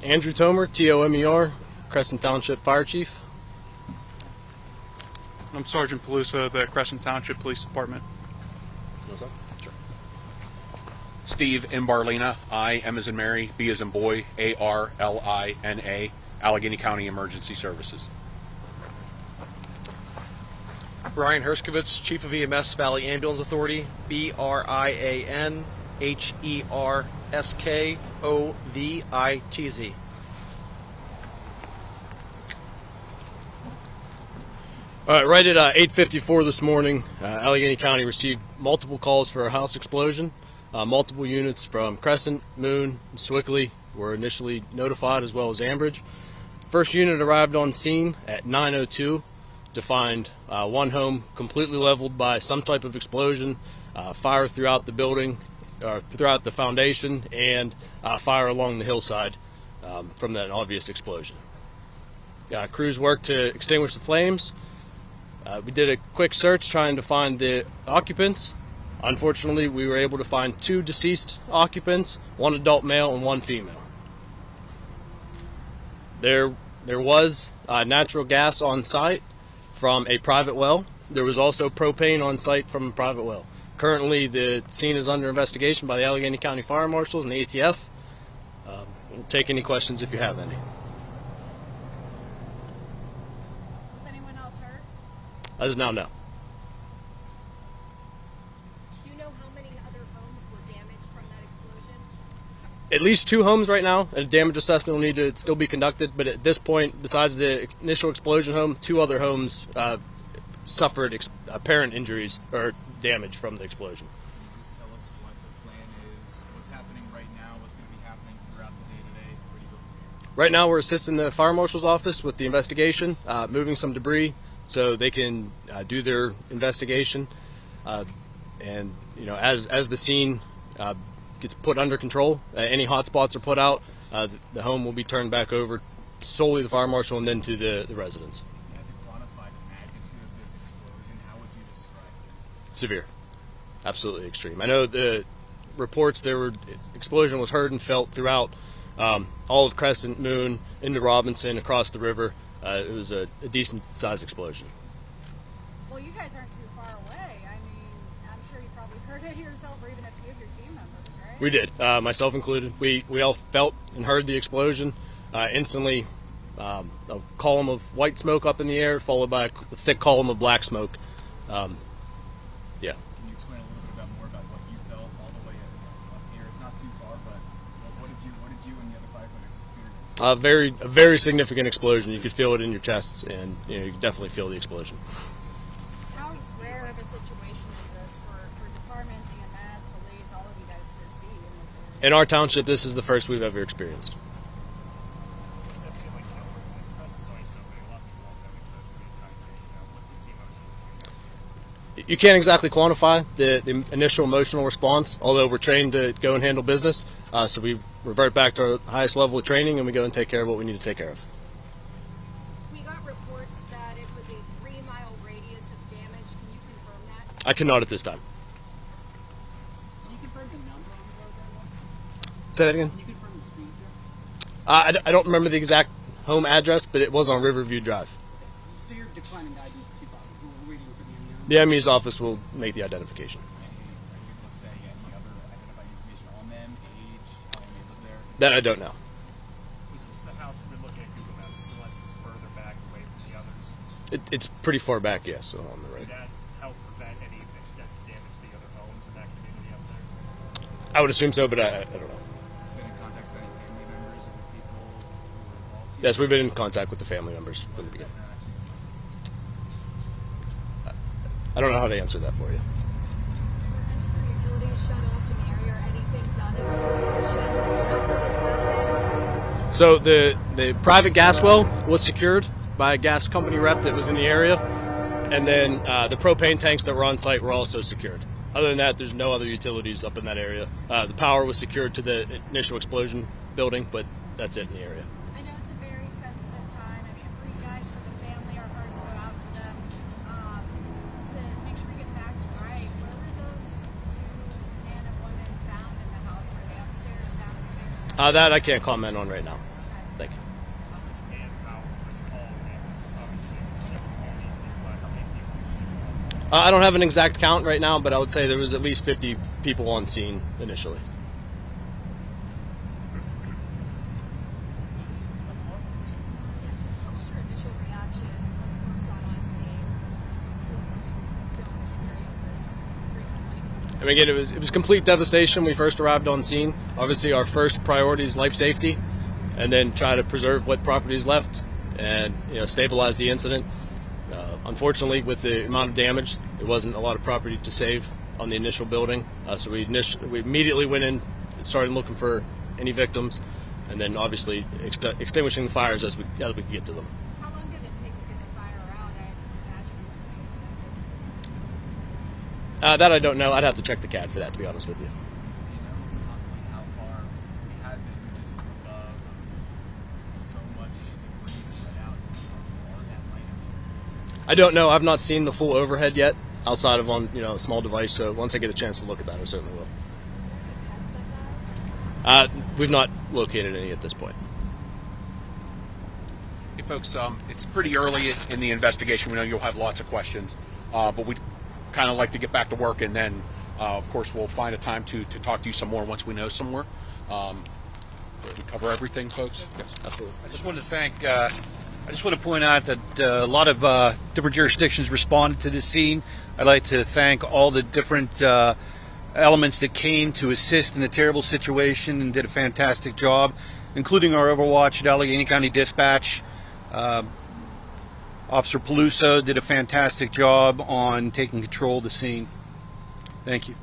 Andrew Tomer, T-O-M-E-R, Crescent Township Fire Chief. I'm Sergeant Pelusa of the Crescent Township Police Department. Sure. Steve Imbarlina, I, M as in Mary, B as in boy, A-R-L-I-N-A, Allegheny County Emergency Services. Brian Herskovitz, Chief of EMS, Valley Ambulance Authority, B-R-I-A-N-H-E-R-S-K-O-V-I-T-Z. All right, right at 8:54 this morning, Allegheny County received multiple calls for a house explosion. Multiple units from Crescent, Moon, and Swickley were initially notified, as well as Ambridge. First unit arrived on scene at 9:02 to find one home completely leveled by some type of explosion, fire throughout the building, throughout the foundation, and fire along the hillside from that obvious explosion. Crews worked to extinguish the flames. We did a quick search trying to find the occupants. Unfortunately, we were able to find 2 deceased occupants, 1 adult male and 1 female. There was natural gas on site from a private well. There was also propane on site from a private well. Currently, the scene is under investigation by the Allegheny County Fire Marshals and the ATF. We'll take any questions if you have any. Was anyone else hurt? As of now, no. Do you know how many other homes were damaged from that explosion? At least 2 homes right now, and a damage assessment will need to still be conducted, but at this point, besides the initial explosion home, 2 other homes suffered apparent injuries or damage from the explosion. Can you just tell us what the plan is, what's happening right now, what's going to be happening throughout the day-to-day? Where do you go from here? Right now, we're assisting the Fire Marshal's office with the investigation, moving some debris so they can do their investigation. And as the scene gets put under control, any hot spots are put out, the home will be turned back over solely to the Fire Marshal and then to the residents. You had to quantify the magnitude of this explosion. How would you describe it? Severe. Absolutely extreme. I know the reports explosion was heard and felt throughout all of Crescent, Moon, into Robinson, across the river. It was a decent sized explosion. Well, you guys aren't too far away. I mean, I'm sure you probably heard it yourself, or even a few of your team members, right? We did, myself included. We all felt and heard the explosion. Instantly, a column of white smoke up in the air, followed by a thick column of black smoke. Yeah. Can you explain a little bit more about what you felt all the way up here? It's not too far, but what did you and the other firefighters experience? A very significant explosion. You could feel it in your chest, and you could definitely feel the explosion. How rare of a situation is this for departments, EMS, police, all of you guys to see in this area? In our township, this is the first we've ever experienced. You can't exactly quantify the initial emotional response, although we're trained to go and handle business. So we revert back to our highest level of training, and we go and take care of what we need to take care of. We got reports that it was a 3-mile radius of damage. Can you confirm that? I cannot at this time. Can you confirm the number on the road there? Say that again? Can you confirm the street here? I don't remember the exact home address, but it was on Riverview Drive. So you're declining the ID we're waiting for The ME's office will make the identification. Are you able to say any other identifying information on them, age, how long they live there? That I don't know. Is this the house that we're looking at Google Maps? Is the license further back away from the others? It's pretty far back, yes, on the right. Would that help prevent any extensive damage to the other homes in that community up there? I would assume so, but I don't know. Been in contact with any family members of the people who were involved? Yes, we've been in contact with the family members from the beginning. I don't know how to answer that for you. Were any utilities shut off in the area or anything done as a precaution after this happened? So the private gas well was secured by a gas company rep that was in the area, and then the propane tanks that were on site were also secured. Other than that, there's no other utilities up in that area. The power was secured to the initial explosion building, but that's it in the area. I know it's a very sensitive time. I mean, for you guys, for the family, our hearts go out to them to make sure we get facts right. Where were those 2 men and women found in the house? Were they upstairs, downstairs? That I can't comment on right now. Okay. Thank you. How much manpower was called in? Because obviously, several communities nearby. How many people was involved? I don't have an exact count right now, but I would say there was at least 50 people on scene initially. What was your initial reaction when you first got on scene, since you don't experience this frequently? I mean, again, it was complete devastation when we first arrived on scene. Obviously, our first priority is life safety, and then try to preserve what property is left and stabilize the incident. Unfortunately, with the amount of damage, there wasn't a lot of property to save on the initial building, so we immediately went in and started looking for any victims, and then obviously extinguishing the fires as we could get to them. How long did it take to get the fire out? I imagine it was pretty extensive. That I don't know. I'd have to check the CAD for that, to be honest with you. Do you know possibly how far we had been just above so much debris spread out? How far that might have? I don't know. I've not seen the full overhead yet, outside of on a small device. So once I get a chance to look at that, I certainly will. We've not located any at this point. Hey folks, it's pretty early in the investigation. We know you'll have lots of questions, but we'd kind of like to get back to work, and then of course we'll find a time to talk to you some more once we know some more. We cover everything, folks? Yes, absolutely. I just want to thank, I just want to point out that a lot of different jurisdictions responded to this scene. I'd like to thank all the different elements that came to assist in the terrible situation and did a fantastic job, including our Overwatch at Allegheny County Dispatch. Officer Peluso did a fantastic job on taking control of the scene. Thank you.